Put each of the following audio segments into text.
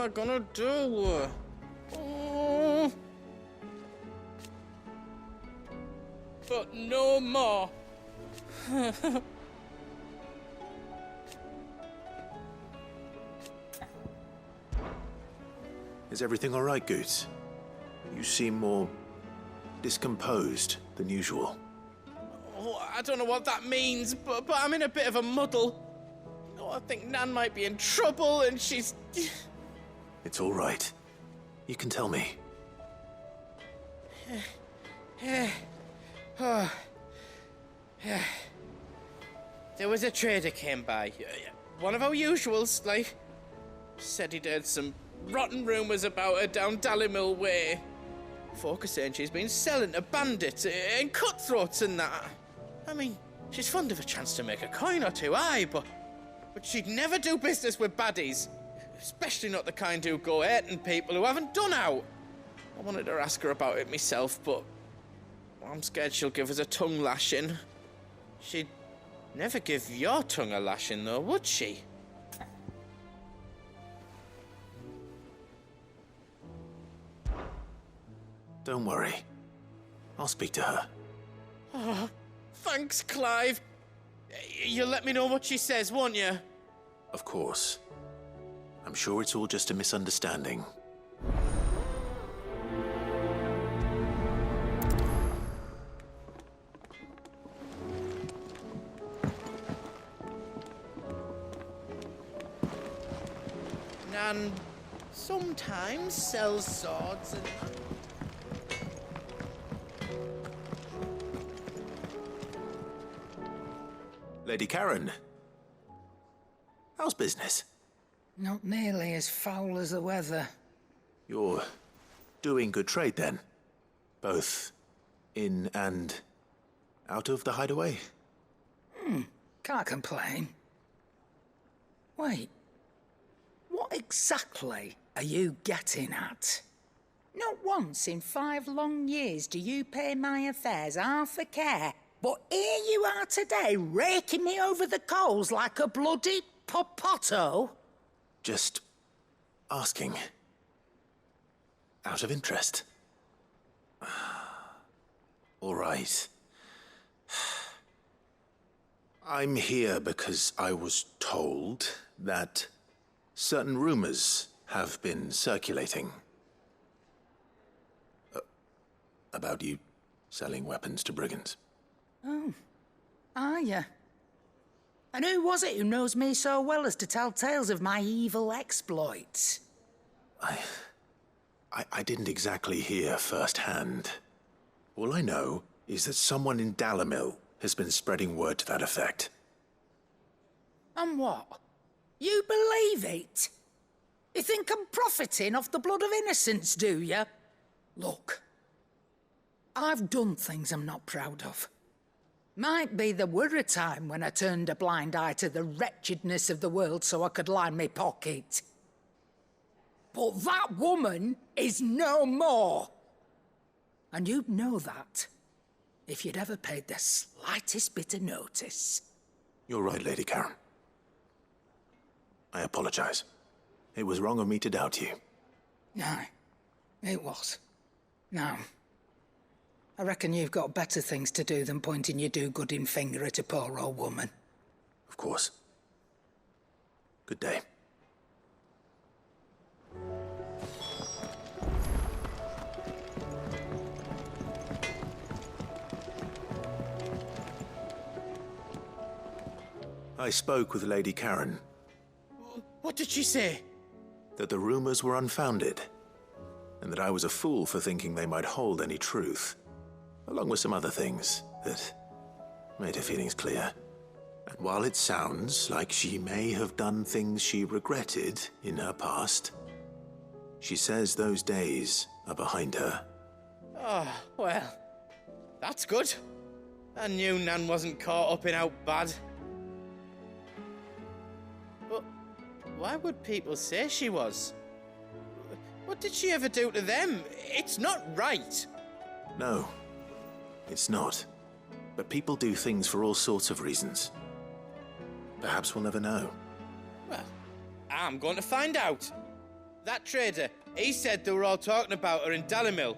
I gonna do? Oh. But no more. Is everything all right, Goots? You seem more discomposed than usual. Oh, I don't know what that means, but I'm in a bit of a muddle. Oh, I think Nan might be in trouble, and she's... It's all right. You can tell me. There was a trader came by. One of our usuals, like. Said he'd heard some rotten rumours about her down Dallimil Way. Folk are saying she's been selling to bandits and cutthroats and that. I mean, she's fond of a chance to make a coin or two, aye, but she'd never do business with baddies. Especially not the kind who go hurting people who haven't done out. I wanted to ask her about it myself, but I'm scared she'll give us a tongue lashing. She'd never give your tongue a lashing, though, would she? Don't worry. I'll speak to her. Oh, thanks, Clive. You'll let me know what she says, won't you? Of course. I'm sure it's all just a misunderstanding. Nan sometimes sells swords and... Lady Karen. How's business? Not nearly as foul as the weather. You're doing good trade, then? Both in and out of the hideaway? Can't complain. Wait. What exactly are you getting at? Not once in 5 long years do you pay my affairs half a care, but here you are today, raking me over the coals like a bloody popoto? Just asking. Out of interest. All right. I'm here because I was told that certain rumors have been circulating. About you selling weapons to brigands. Oh, are ya? And who was it who knows me so well as to tell tales of my evil exploits? I didn't exactly hear firsthand. All I know is that someone in Dallimil has been spreading word to that effect. And what? You believe it? You think I'm profiting off the blood of innocents, do you? Look, I've done things I'm not proud of. Might be there were a time when I turned a blind eye to the wretchedness of the world so I could line my pocket. But that woman is no more. And you'd know that if you'd ever paid the slightest bit of notice. You're right, Lady Karen. I apologize. It was wrong of me to doubt you. No, it was. Now, I reckon you've got better things to do than pointing your do-gooding finger at a poor old woman. Of course. Good day. I spoke with Lady Karen. What did she say? That the rumors were unfounded, and that I was a fool for thinking they might hold any truth, along with some other things that made her feelings clear. And while it sounds like she may have done things she regretted in her past, she says those days are behind her. Oh, well, that's good. I knew Nan wasn't caught up in out bad. But why would people say she was? What did she ever do to them? It's not right. No, it's not. But people do things for all sorts of reasons. Perhaps we'll never know. Well, I'm going to find out. that trader, he said they were all talking about her in Dalimil.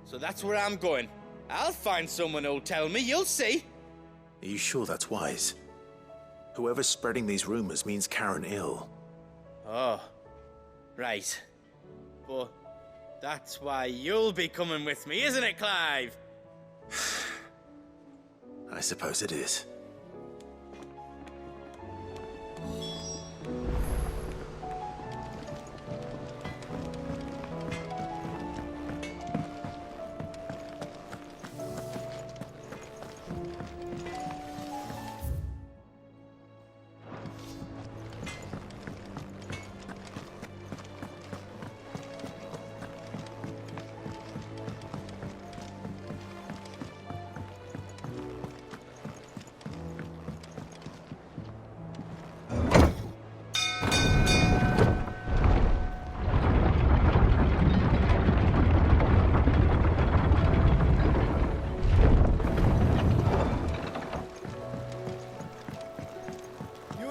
So that's where I'm going. I'll find someone who'll tell me, you'll see. Are you sure that's wise? Whoever's spreading these rumors means Karen ill. Oh, right. But that's why you'll be coming with me, isn't it, Clive? I suppose it is.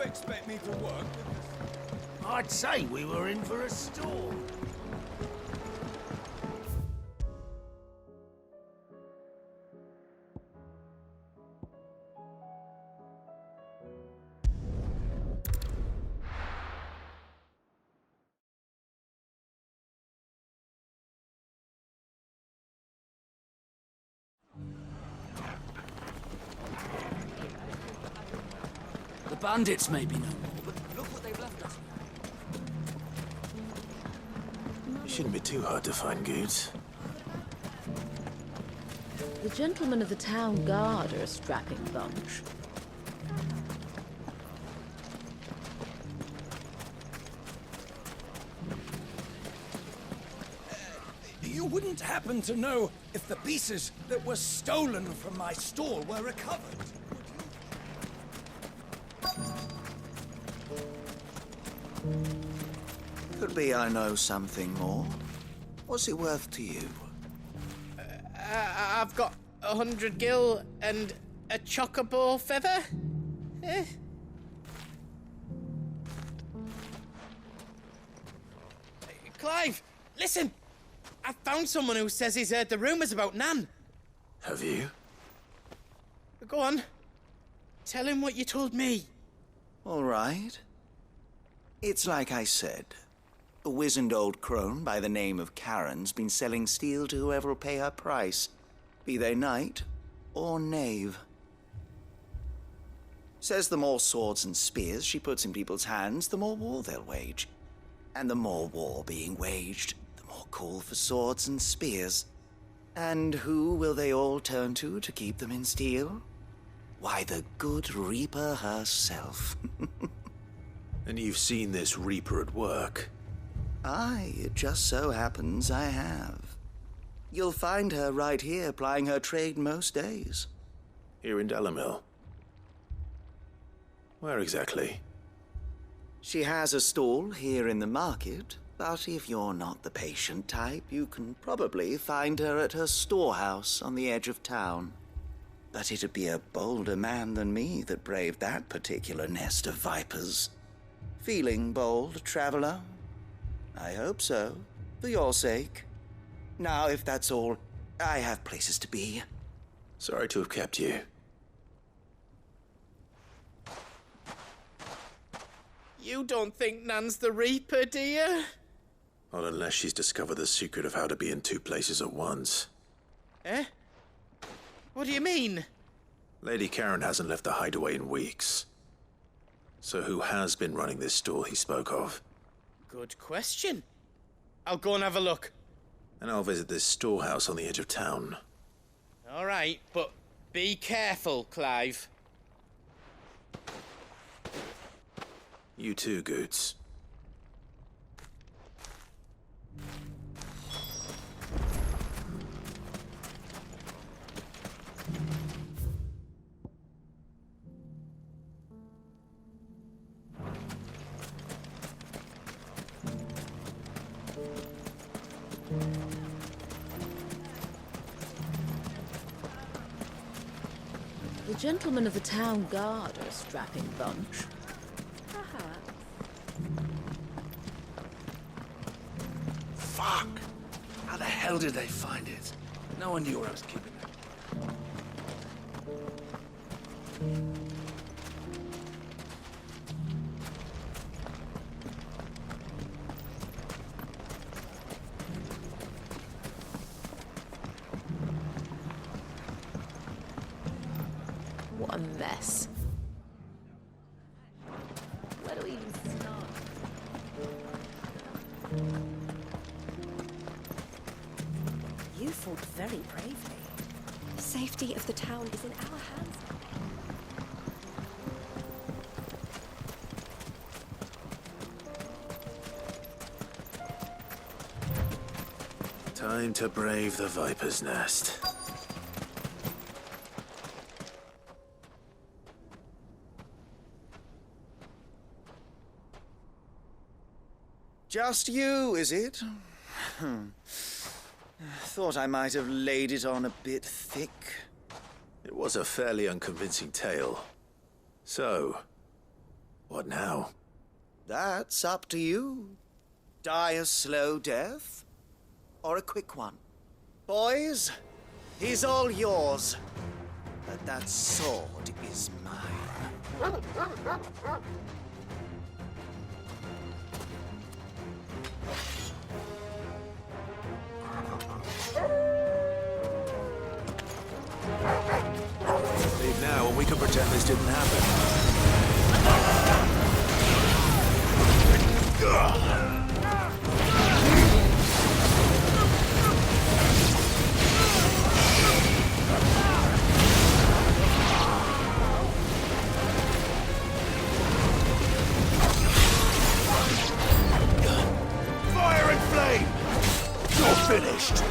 Expect me to work with this? I'd say we were in for a storm. The bandits may be no more, but look what they've left us. It shouldn't be too hard to find goods. The gentlemen of the town guard are a strapping bunch. You wouldn't happen to know if the pieces that were stolen from my store were recovered? Could be I know something more. What's it worth to you? I've got 100 gil and a chocobo feather. Eh? Clive, listen! I found someone who says he's heard the rumours about Nan. Have you? Go on. Tell him what you told me. All right. It's like I said. A wizened old crone by the name of Karen's been selling steel to whoever will pay her price, be they knight or knave. Says the more swords and spears she puts in people's hands, the more war they'll wage. And the more war being waged, the more call for swords and spears. And who will they all turn to keep them in steel? Why, the good Reaper herself. And you've seen this Reaper at work? Aye, it just so happens I have. You'll find her right here plying her trade most days. Here in Dalimil? Where exactly? She has a stall here in the market, but if you're not the patient type, you can probably find her at her storehouse on the edge of town. But it'd be a bolder man than me that braved that particular nest of vipers. Feeling bold, traveler? I hope so, for your sake. Now, if that's all, I have places to be. Sorry to have kept you. You don't think Nan's the Reaper, do you? Not unless she's discovered the secret of how to be in two places at once. Eh? What do you mean? Lady Karen hasn't left the hideaway in weeks. So who has been running this stall he spoke of? Good question. I'll go and have a look. And I'll visit this storehouse on the edge of town. All right, but be careful, Clive. You too, Goots. The gentlemen of the town guard are a strapping bunch. Fuck! How the hell did they find it? No one knew where I was keeping it. What a mess. Where do we even start? You fought very bravely. The safety of the town is in our hands. Time to brave the Viper's Nest. Just you, is it? Thought I might have laid it on a bit thick. It was a fairly unconvincing tale. So, what now? That's up to you. Die a slow death, or a quick one. Boys, he's all yours. But that sword is mine. Leave now, and we can pretend this didn't happen. Fire and flame! You're finished!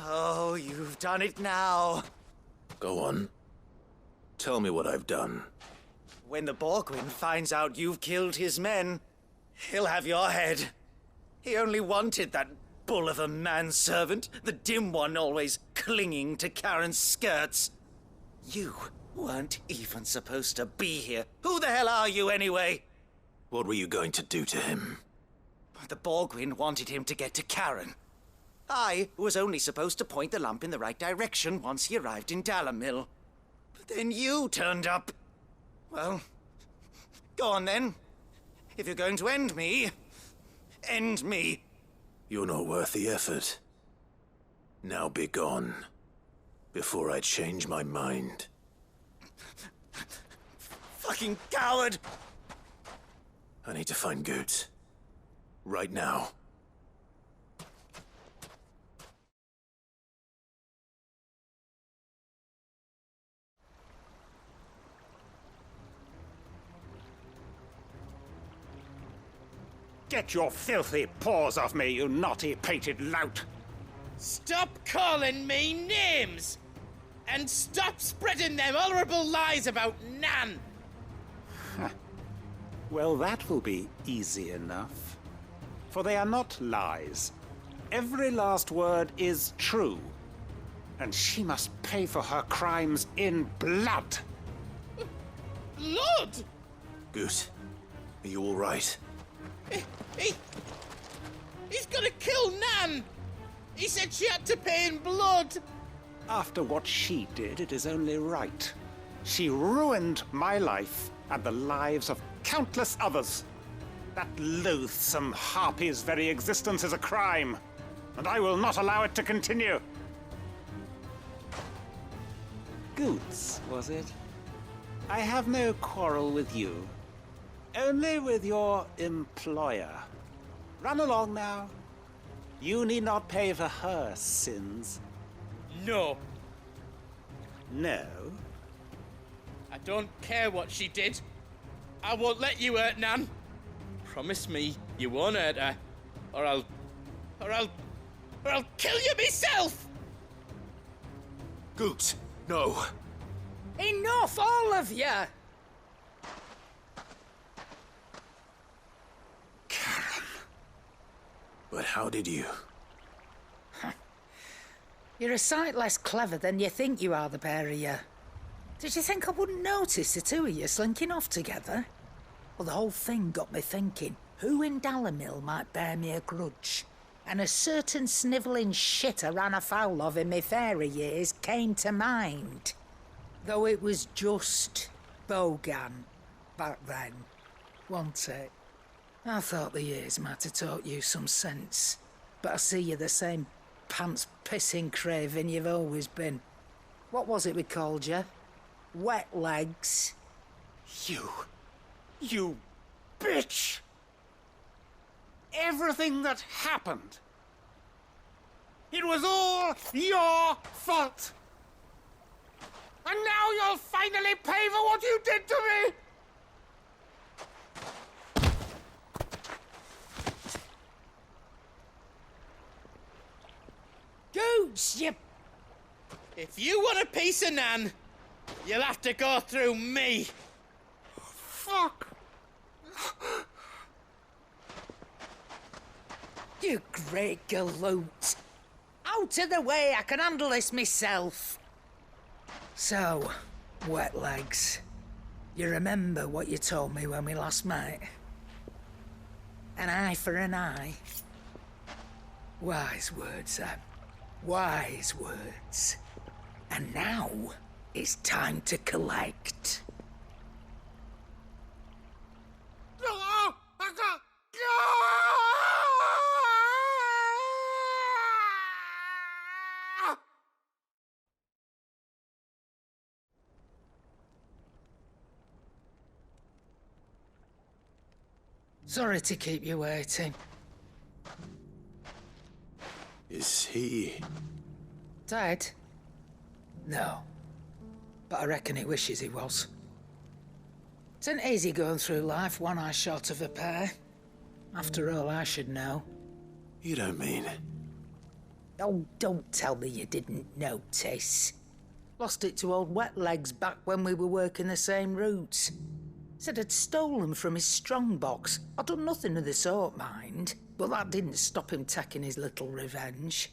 Oh, you've done it now. Go on. Tell me what I've done. When the Borgwyn finds out you've killed his men, he'll have your head. He only wanted that bull of a manservant, the dim one always clinging to Karen's skirts. You weren't even supposed to be here. Who the hell are you anyway? What were you going to do to him? The Borgwyn wanted him to get to Karen. I was only supposed to point the lamp in the right direction once he arrived in Dalamil. But then you turned up. Well, go on then. If you're going to end me, end me. You're not worth the effort. Now be gone, before I change my mind. Fucking coward! I need to find Goots. Right now. Get your filthy paws off me, you naughty-pated lout! Stop calling me names! And stop spreading them horrible lies about Nan! Well, that will be easy enough. For they are not lies. Every last word is true. And she must pay for her crimes in blood. Blood! Goot, are you all right? He He's gonna kill Nan! He said she had to pay in blood! After what she did, it is only right. She ruined my life and the lives of countless others. That loathsome harpy's very existence is a crime, and I will not allow it to continue. Goots, was it? I have no quarrel with you. Only with your employer. Run along now. You need not pay for her sins. No. No? I don't care what she did. I won't let you hurt Nan. Promise me you won't hurt her, or I'll kill you myself! Goots, no. Enough, all of you! Karen. But how did you? You're a sight less clever than you think you are, the pair of you. Did you think I wouldn't notice the two of you slinking off together? Well, the whole thing got me thinking, who in Dalimil might bear me a grudge? And a certain snivelling shit I ran afoul of in my fairy years came to mind. Though it was just Bogan back then, wasn't it? I thought the years might have taught you some sense, but I see you're the same pants-pissing craven you've always been. What was it we called you? Wet legs? You bitch! Everything that happened, it was all your fault! And now you'll finally pay for what you did to me! Goots, you... If you want a piece of Nan, you'll have to go through me. Fuck! You great galoot. Out of the way, I can handle this myself. So, wet legs, you remember what you told me when we last met? An eye for an eye. Wise words, Sam. Wise words. And now, it's time to collect. Sorry to keep you waiting. Is he... Dead? No. But I reckon he wishes he was. It ain't easy going through life one eye short of a pair. After all, I should know. You don't mean... Oh, don't tell me you didn't notice. Lost it to old Wet Legs back when we were working the same routes. Said I'd stolen from his strongbox. I'd done nothing of the sort, mind. But that didn't stop him taking his little revenge.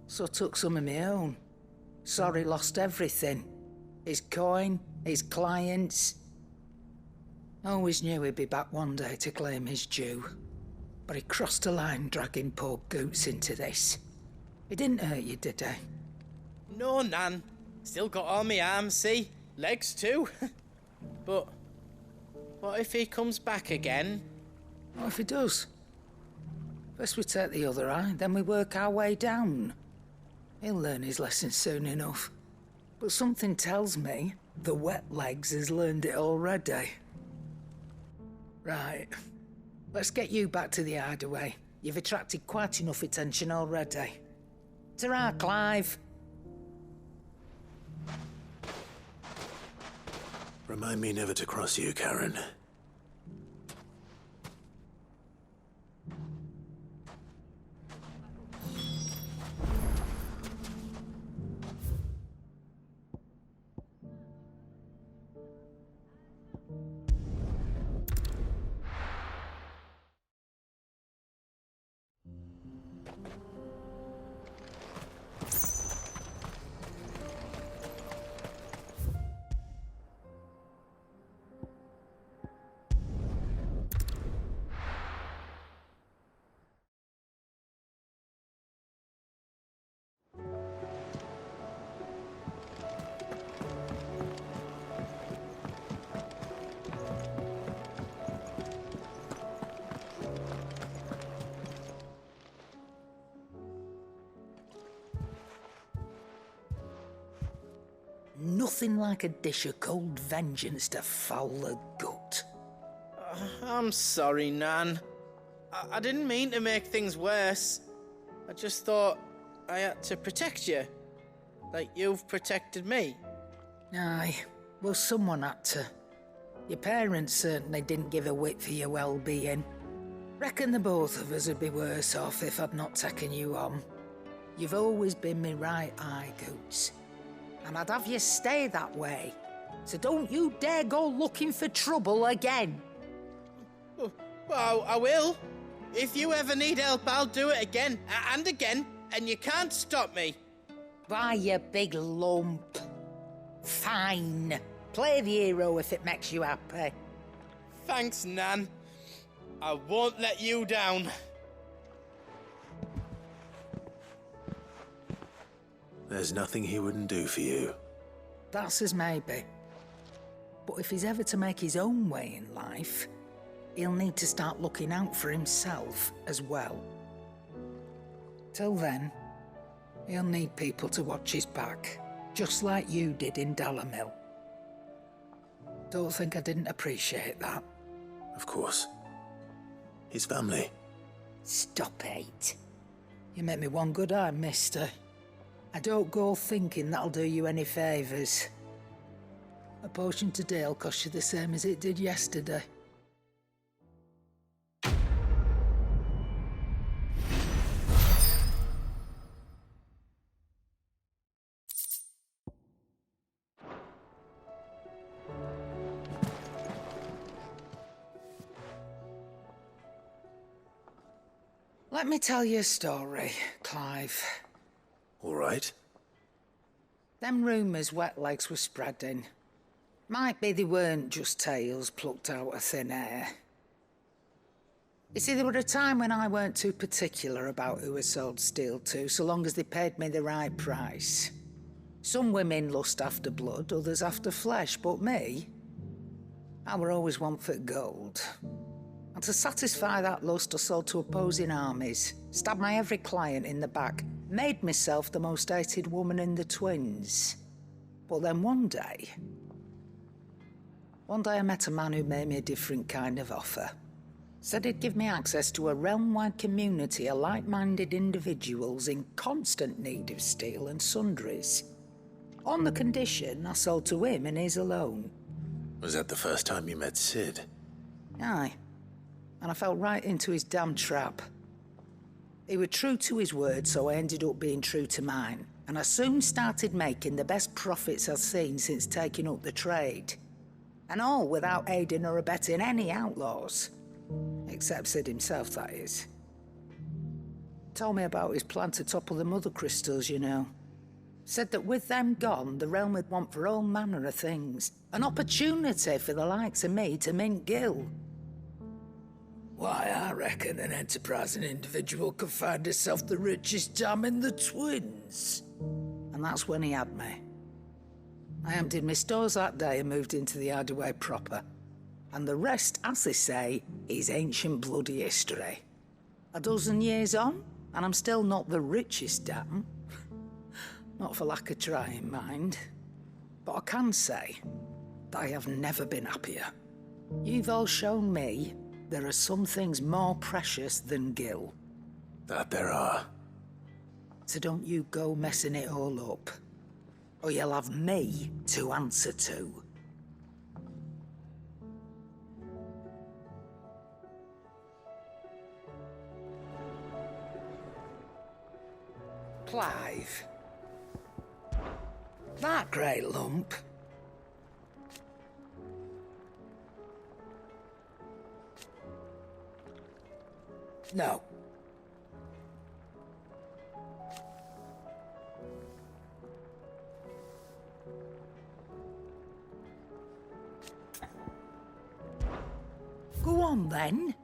So I took some of my own. Sorry, lost everything. His coin, his clients. Always knew he'd be back one day to claim his due. But he crossed a line dragging poor Goots into this. He didn't hurt you, did he? No, Nan. Still got all my arms, see? Legs too. But what if he comes back again? What if he does? First we take the other eye, then we work our way down. He'll learn his lesson soon enough. But something tells me the Wet Legs has learned it already. Right. Let's get you back to the hideaway. You've attracted quite enough attention already. Ta-ra, Clive. Remind me never to cross you, Karen. Nothing like a dish of cold vengeance to foul the gut. I'm sorry, Nan. I didn't mean to make things worse. I just thought I had to protect you. Like you've protected me. Aye, well, someone had to. Your parents certainly didn't give a whit for your well-being. Reckon the both of us would be worse off if I'd not taken you on. You've always been me right eye, Goots. And I'd have you stay that way. So don't you dare go looking for trouble again. Well, I will. If you ever need help, I'll do it again and again, and you can't stop me. Why, you big lump. Fine. Play the hero if it makes you happy. Thanks, Nan. I won't let you down. There's nothing he wouldn't do for you. That's as maybe. But if he's ever to make his own way in life, he'll need to start looking out for himself as well. Till then, he'll need people to watch his back, just like you did in Dalamil. Don't think I didn't appreciate that. Of course. His family. Stop it. You make me one good eye, mister. I don't go thinking that'll do you any favours. A potion today'll cost you the same as it did yesterday. Let me tell you a story, Clive. All right. Them rumours Wetlegs were spreading. Might be they weren't just tales plucked out of thin air. You see, there were a time when I weren't too particular about who I sold steel to, so long as they paid me the right price. Some women lust after blood, others after flesh, but me, I were always one for gold. And to satisfy that lust, I sold to opposing armies, stabbed my every client in the back, made myself the most hated woman in the twins. But then one day I met a man who made me a different kind of offer. Said he'd give me access to a realm-wide community of like-minded individuals in constant need of steel and sundries. On the condition I sold to him and his alone. Was that the first time you met Sid? Aye. And I fell right into his damn trap. He was true to his word, so I ended up being true to mine. And I soon started making the best profits I've seen since taking up the trade. And all without aiding or abetting any outlaws. Except Sid himself, that is. Told me about his plan to topple the Mothercrystals, you know. Said that with them gone, the realm would want for all manner of things. An opportunity for the likes of me to mint gil. Why, I reckon an enterprising individual could find himself the richest dam in the twins. And that's when he had me. I emptied my stores that day and moved into the hideaway proper. And the rest, as they say, is ancient bloody history. A dozen years on, and I'm still not the richest dam. Not for lack of trying, mind. But I can say that I have never been happier. You've all shown me there are some things more precious than gil. That there are. So don't you go messing it all up, or you'll have me to answer to. Clive. That great lump. No. Go on, then.